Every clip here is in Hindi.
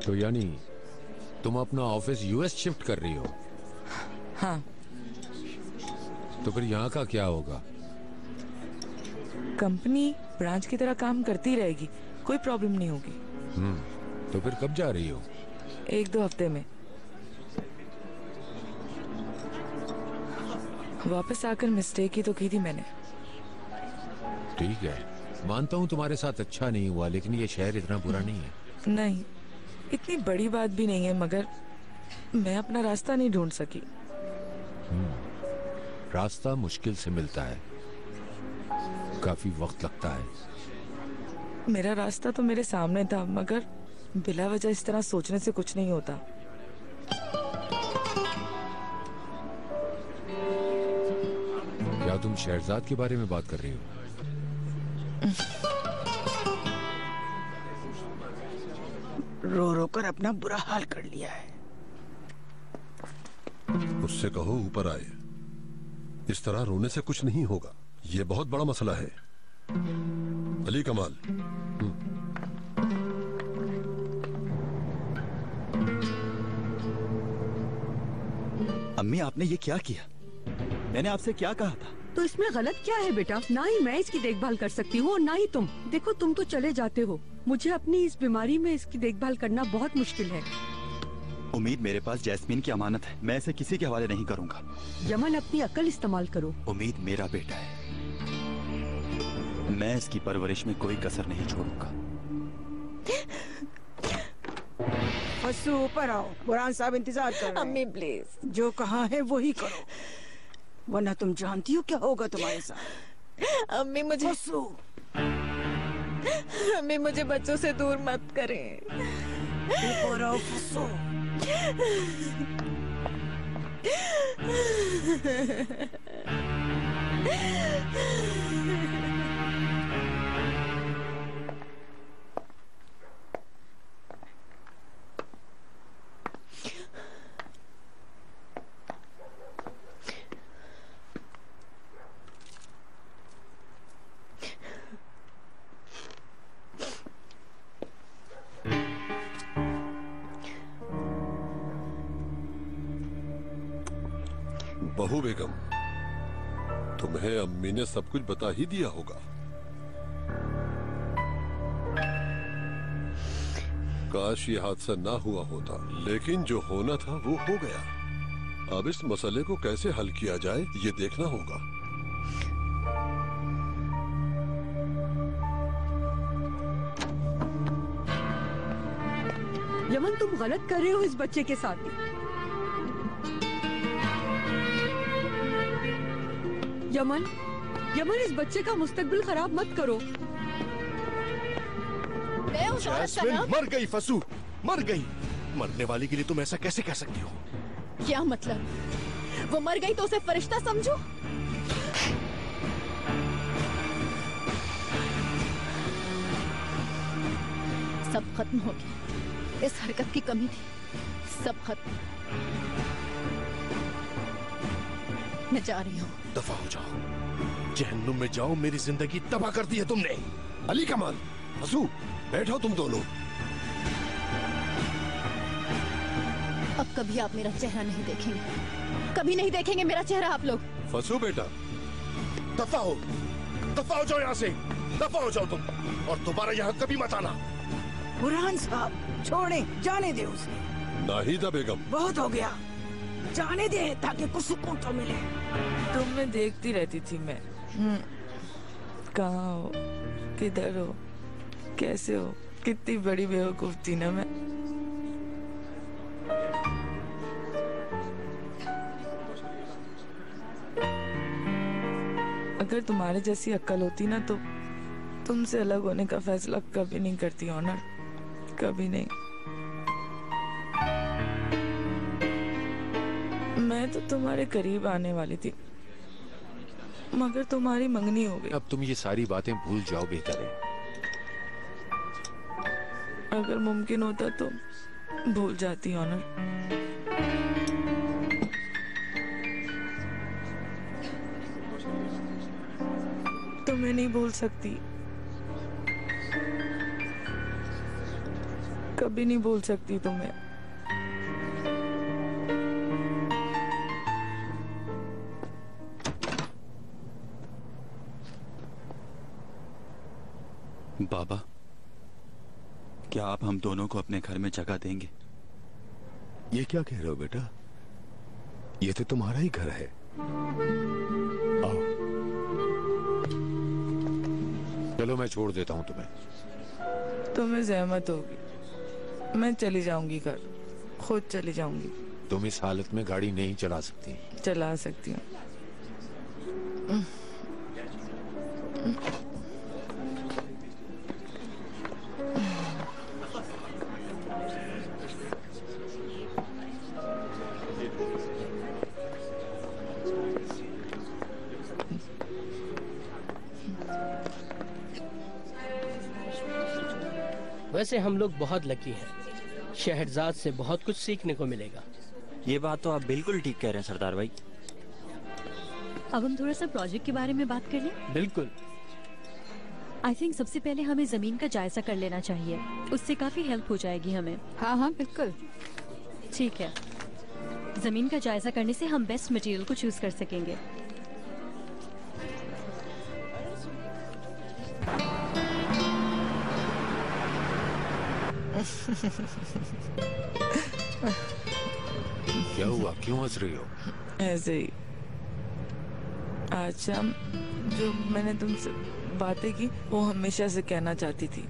तो यानी तुम अपना ऑफिस यूएस शिफ्ट कर रही हो? हाँ। तो फिर यहाँ का क्या होगा? कंपनी ब्रांच की तरह काम करती रहेगी, कोई प्रॉब्लम नहीं होगी। तो फिर कब जा रही हो? 1-2 हफ्ते में। वापस आकर मिस्टेक ही तो की थी मैंने। ठीक है, मानता हूँ तुम्हारे साथ अच्छा नहीं हुआ, लेकिन ये शहर इतना बुरा नहीं है। नहीं, इतनी बड़ी बात भी नहीं है, मगर मैं अपना रास्ता नहीं ढूंढ सकी। रास्ता मुश्किल से मिलता है, काफी वक्त लगता है। मेरा रास्ता तो मेरे सामने था, मगर बिला वजह इस तरह सोचने से कुछ नहीं होता। क्या तुम शहरजाद के बारे में बात कर रही हो? रो रो कर अपना बुरा हाल कर लिया है। उससे कहो ऊपर आए। इस तरह रोने से कुछ नहीं होगा, ये बहुत बड़ा मसला है। अली कमाल, अम्मी आपने ये क्या किया? मैंने आपसे क्या कहा था? तो इसमें गलत क्या है बेटा? ना ही मैं इसकी देखभाल कर सकती हूँ और ना ही तुम। देखो तुम तो चले जाते हो, मुझे अपनी इस बीमारी में इसकी देखभाल करना बहुत मुश्किल है। उम्मीद, मेरे पास जैस्मीन की अमानत है, मैं इसे किसी के हवाले नहीं करूँगा। यमन, अपनी अक्ल इस्तेमाल करो। उम्मीद मेरा बेटा है, मैं इसकी परवरिश में कोई कसर नहीं छोड़ूंगा। फसू ऊपर आओ, बुरहान साहब इंतजार कर रहे हैं। अम्मी प्लीज, जो कहा है वही करो, वरना तुम जानती हो क्या होगा तुम्हारे साथ। अम्मी मुझे फसू, अम्मी मुझे बच्चों से दूर मत करें। ऊपर आओ फसू। बहू बेगम, तुम्हें अम्मी ने सब कुछ बता ही दिया होगा। काश ये हादसा ना हुआ होता, लेकिन जो होना था वो हो गया। अब इस मसले को कैसे हल किया जाए ये देखना होगा। यमन, तुम गलत कर रहे हो इस बच्चे के साथ। यमन, यमन, इस बच्चे का मुस्तकबिल खराब मत करो। जैस्मिन मर गई, फसू मर गई। मरने वाली के लिए तुम ऐसा कैसे कह सकती हो? क्या मतलब? वो मर गई तो उसे फरिश्ता समझो? सब खत्म हो गया, इस हरकत की कमी थी, सब खत्म। मैं जा रही हूँ। दफा हो जाओ, जहन्नुम में जाओ, मेरी जिंदगी तबाह कर दी है तुमने। अली कमाल, फसू, बैठो तुम दोनों। अब कभी आप मेरा चेहरा नहीं देखेंगे, कभी नहीं देखेंगे मेरा चेहरा आप लोग। फसू बेटा, दफा हो जाओ यहाँ से, दफा हो जाओ तुम, और दोबारा यहाँ कभी मत आना। बुरहान साहब छोड़े, जाने दे उसे। नाहिदा बेगम, बहुत हो गया, जाने दे ताकि कुछ सुकून तो मिले। तुम्हें देखती रहती थी मैं। कहाँ हो, किधर हो, कैसे हो? कितनी बड़ी बेवकूफ थी ना मैं। अगर तुम्हारे जैसी अक्ल होती ना तो तुमसे अलग होने का फैसला कभी नहीं करती ऑनर, कभी नहीं। मैं तो तुम्हारे करीब आने वाली थी, मगर तुम्हारी मंगनी हो गई। अब तुम ये सारी बातें भूल जाओ, बेहतर है। अगर मुमकिन होता तो भूल जाती ऑनर। तुम्हें नहीं भूल सकती, कभी नहीं भूल सकती तुम्हें। बाबा, क्या आप हम दोनों को अपने घर में जगह देंगे? ये क्या कह रहे हो बेटा? ये तो तुम्हारा ही घर है। आओ। चलो मैं छोड़ देता हूँ तुम्हें। तुम्हें जहमत होगी, मैं चली जाऊंगी घर, खुद चली जाऊंगी। तुम इस हालत में गाड़ी नहीं चला सकती। चला सकती हूँ। वैसे हम लोग बहुत लकी हैं। शहरजाद से बहुत कुछ सीखने को मिलेगा। ये बात तो आप बिल्कुल ठीक कह रहे हैं सरदार भाई। अब हम थोड़ा सा प्रोजेक्ट के बारे में बात कर लें। बिल्कुल। आई थिंक सबसे पहले हमें जमीन का जायजा कर लेना चाहिए, उससे काफी हेल्प हो जाएगी हमें। हाँ हाँ बिल्कुल। ठीक है, जमीन का जायजा करने से हम बेस्ट मटेरियल को चूज कर सकेंगे। क्या हुआ, क्यों हंस रही हो? ऐसे ही। आज शाम जो मैंने तुमसे बातें की वो हमेशा से कहना चाहती थी।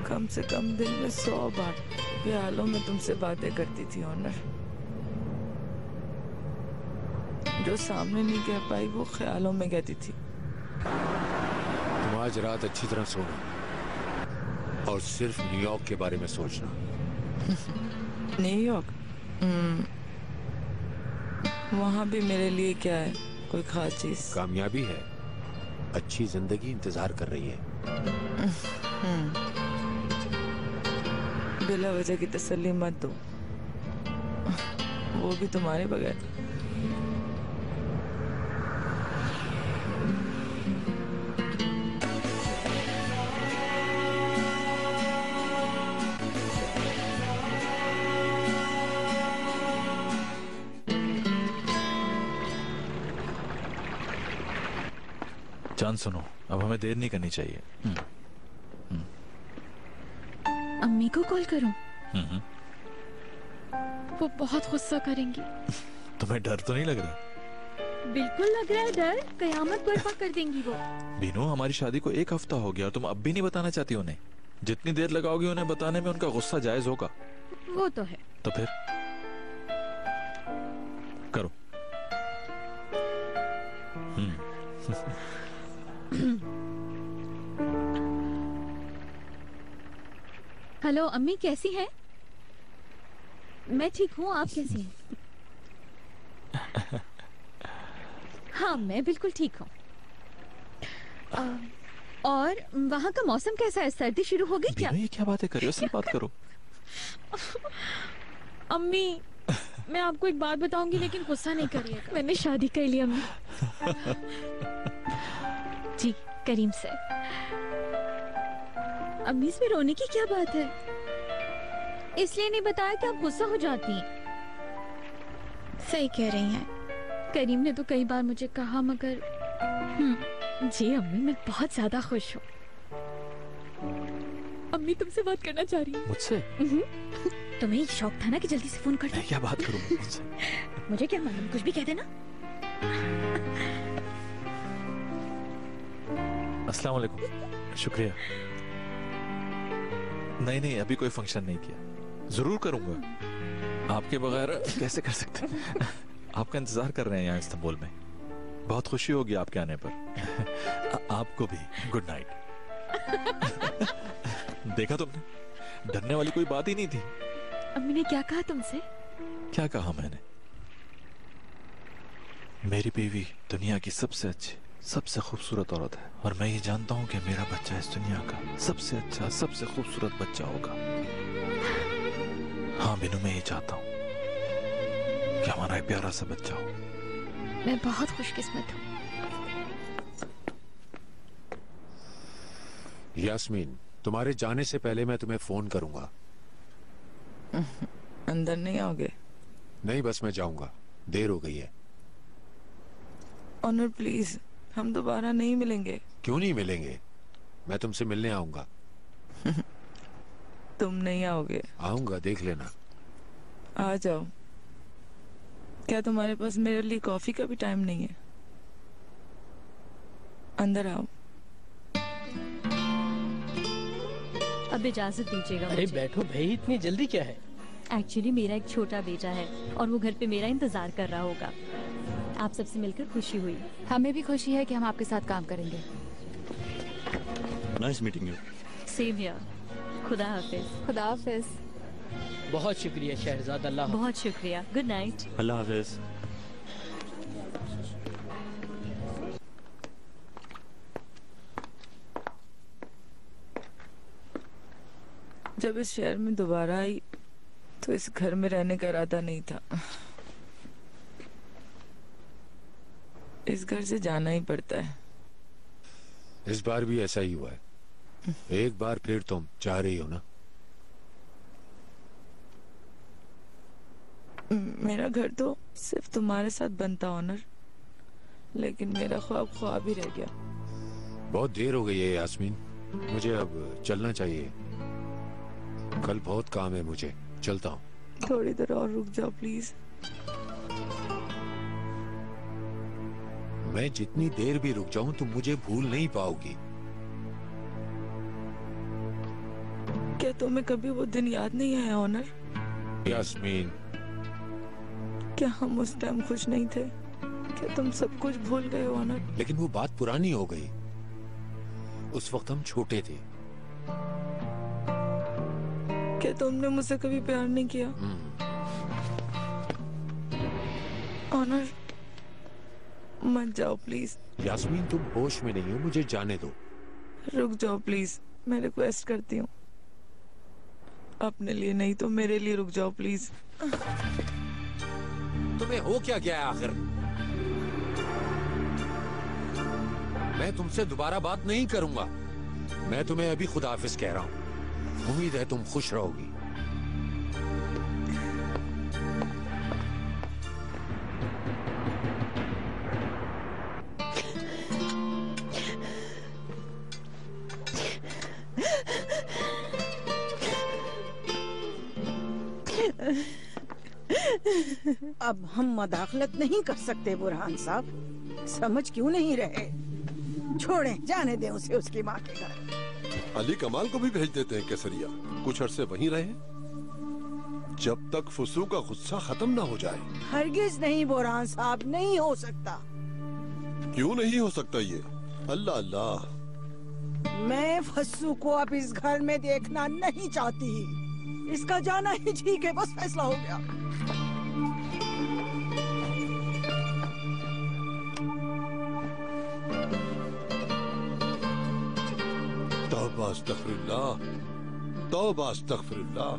कम से कम दिन में 100 बार ख्यालों में तुमसे बातें करती थी ऑनर। जो सामने नहीं कह पाई वो ख्यालों में कहती थी। तुम आज रात अच्छी तरह सोना और सिर्फ न्यूयॉर्क के बारे में सोचना। न्यूयॉर्क? वहाँ भी मेरे लिए क्या है, कोई खास चीज? कामयाबी है, अच्छी जिंदगी इंतजार कर रही है। बिला वजह की तसल्ली मत दो, वो भी तुम्हारे बगैर। चांद सुनो, अब हमें देर नहीं करनी चाहिए। अम्मी को कॉल करूं? वो बहुत गुस्सा करेंगी। तुम्हें डर तो नहीं लग रहा? बिल्कुल लग रहा है डर, कयामत बर्पा कर देंगी वो। बीनू, हमारी शादी को 1 हफ्ता हो गया और तुम अब भी नहीं बताना चाहती उन्हें। जितनी देर लगाओगी उन्हें बताने में उनका गुस्सा जायज होगा। वो तो है। तो फिर करो। हेलो अम्मी, कैसी हैं? मैं ठीक हूँ, आप कैसी हैं? हाँ मैं बिल्कुल ठीक हूँ। और वहाँ का मौसम कैसा है? सर्दी शुरू हो गई क्या? ये क्या बातें कर रही हो, असली बात करो। अम्मी मैं आपको एक बात बताऊंगी लेकिन गुस्सा नहीं करिएगा। मैंने शादी कर ली अम्मी। जी करीम से। अम्मी इसमें रोने की क्या बात है? इसलिए नहीं बताया कि आप गुस्सा हो जाती हैं। सही कह रही हैं। करीम ने तो कई बार मुझे कहा, मगर जी अम्मी मैं बहुत ज्यादा खुश हूँ। अम्मी तुमसे बात करना चाह रही है। मुझसे? तुम्हें शौक था ना कि जल्दी से फोन कर दो। क्या बात करूँ मुझसे? मुझे क्या मालूम, कुछ भी कह देना। अस्सलाम वालेकुम। शुक्रिया। नहीं अभी कोई फंक्शन नहीं किया, जरूर करूंगा। आपके बगैर कैसे कर सकते हैं? आपका इंतजार कर रहे हैं यहाँ इस्तांबुल में। बहुत खुशी होगी आपके आने पर। आपको भी गुड नाइट। देखा तुमने, डरने वाली कोई बात ही नहीं थी। अम्मी ने क्या कहा तुमसे? क्या कहा मैंने? मेरी बीवी दुनिया की सबसे अच्छी, सबसे खूबसूरत औरत है और मैं ये जानता हूँ कि मेरा बच्चा इस दुनिया का सबसे अच्छा, सबसे खूबसूरत बच्चा होगा। हाँ बिनू, मैं ये चाहता हूँ कि हमारा एक प्यारा सा बच्चा हो। मैं बहुत खुशकिस्मत हूँ। यास्मीन, तुम्हारे जाने से पहले मैं तुम्हें फोन करूंगा। अंदर नहीं आओगे? नहीं, बस मैं जाऊंगा, देर हो गई है। ऑनर प्लीज, हम दोबारा नहीं मिलेंगे। क्यों नहीं मिलेंगे? मैं तुमसे मिलने आऊंगा। तुम नहीं आओगे? आऊंगा, देख लेना। आ जाओ। क्या तुम्हारे पास मेरे लिए कॉफी का भी टाइम नहीं है? अंदर आओ। अब इजाजत दीजिएगा अरे मुझे। बैठो भाई, इतनी जल्दी क्या है? एक्चुअली मेरा एक छोटा बेटा है और वो घर पे मेरा इंतजार कर रहा होगा। आप सबसे मिलकर खुशी हुई। हमें भी खुशी है कि हम आपके साथ काम करेंगे। Nice meeting you. Same here. खुदा हाफिज। खुदा हाफिज। बहुत शुक्रिया शहरजाद, अल्लाह हाफ़िज़। बहुत शुक्रिया, गुड नाइट। अल्लाह हाफिज। जब इस शहर में दोबारा आई तो इस घर में रहने का इरादा नहीं था। इस घर से जाना ही पड़ता है। इस बार भी ऐसा ही हुआ है। एक बार फिर तुम चाह रही हो ना? मेरा घर तो सिर्फ तुम्हारे साथ बनता ऑनर, लेकिन मेरा ख्वाब ख्वाब ही रह गया। बहुत देर हो गई है यास्मीन, मुझे अब चलना चाहिए। कल बहुत काम है मुझे, चलता हूँ। थोड़ी देर और रुक जाओ प्लीज। मैं जितनी देर भी रुक जाऊं तुम मुझे भूल नहीं पाओगी। क्या तुम्हें कभी वो दिन याद नहीं आया ऑनर? यास्मीन, क्या हम उस टाइम खुश नहीं थे? क्या तुम सब कुछ भूल गए हो ऑनर? लेकिन वो बात पुरानी हो गई। उस वक्त हम छोटे थे। क्या तुमने मुझसे कभी प्यार नहीं किया? ऑनर, मत जाओ प्लीज। यास्मीन, तुम होश में नहीं हो, मुझे जाने दो। रुक जाओ प्लीज, मैं रिक्वेस्ट करती हूँ। अपने लिए नहीं तो मेरे लिए रुक जाओ प्लीज। तुम्हें हो क्या गया है आखिर? मैं तुमसे दोबारा बात नहीं करूंगा। मैं तुम्हें अभी खुदा हाफिज कह रहा हूँ। उम्मीद है तुम खुश रहोगी। अब हम मदाखलत नहीं कर सकते बुरहान साहब, समझ क्यों नहीं रहे? छोड़ें, जाने दें उसे उसकी माँ के घर। अली कमाल को भी भेज देते हैं केसरिया, कुछ अरसे वहीं रहे, जब तक फुसू का गुस्सा खत्म ना हो जाए। हरगिज नहीं बुरहान साहब, नहीं हो सकता। क्यों नहीं हो सकता ये? अल्लाह अल्लाह। मैं फस्सू को अब इस घर में देखना नहीं चाहती। इसका जाना ही ठीक है, बस फैसला हो गया। तौबा अस्तगफिरुल्लाह, तौबा अस्तगफिरुल्लाह।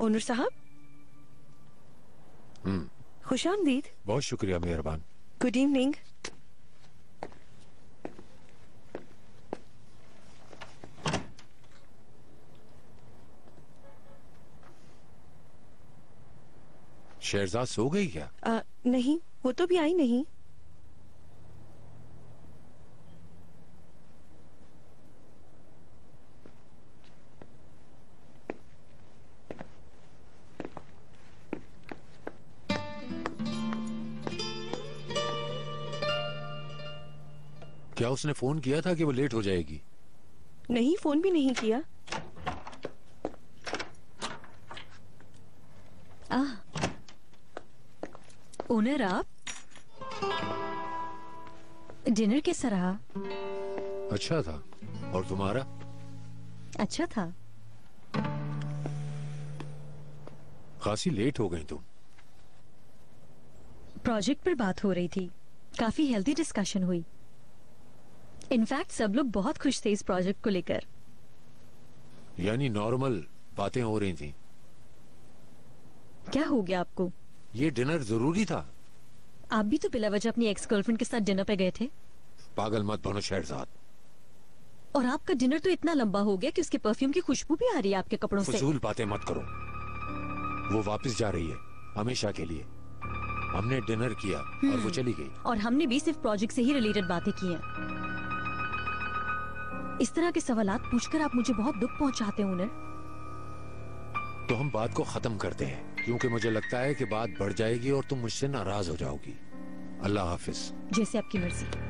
ओनर साहब, खुशामदीद। बहुत शुक्रिया, मेहरबान। Good evening. शहरजाद सो गई क्या? नहीं, वो तो भी आई नहीं। क्या उसने फोन किया था कि वो लेट हो जाएगी? नहीं, फोन भी नहीं किया। ओनर, आप डिनर कैसा रहा? अच्छा था। और तुम्हारा? अच्छा था। खासी लेट हो गई तुम। प्रोजेक्ट पर बात हो रही थी, काफी हेल्दी डिस्कशन हुई। इनफैक्ट सब लोग बहुत खुश थे इस प्रोजेक्ट को लेकर। यानी नॉर्मल बातें हो रही थी? क्या हो गया आपको? ये डिनर जरूरी था। आप भी तो बिला वजह अपनी एक्स गर्लफ्रेंड के साथ डिनर पे गए थे। पागल मत बनो शहरजाद। और आपका डिनर तो इतना लंबा हो गया कि उसके परफ्यूम की खुशबू भी आ रही है आपके कपड़ों से। फजूल बातें मत करो। वो वापस जा रही है हमेशा के लिए। हमने डिनर किया और वो चली गई। और हमने भी सिर्फ प्रोजेक्ट से ही रिलेटेड बातें की हैं। इस तरह के सवालात पूछकर आप मुझे बहुत दुख पहुंचाते हो उनर। तो हम बात को खत्म करते हैं, क्योंकि मुझे लगता है कि बात बढ़ जाएगी और तुम मुझसे नाराज हो जाओगी। अल्लाह हाफिज। जैसे आपकी मर्जी।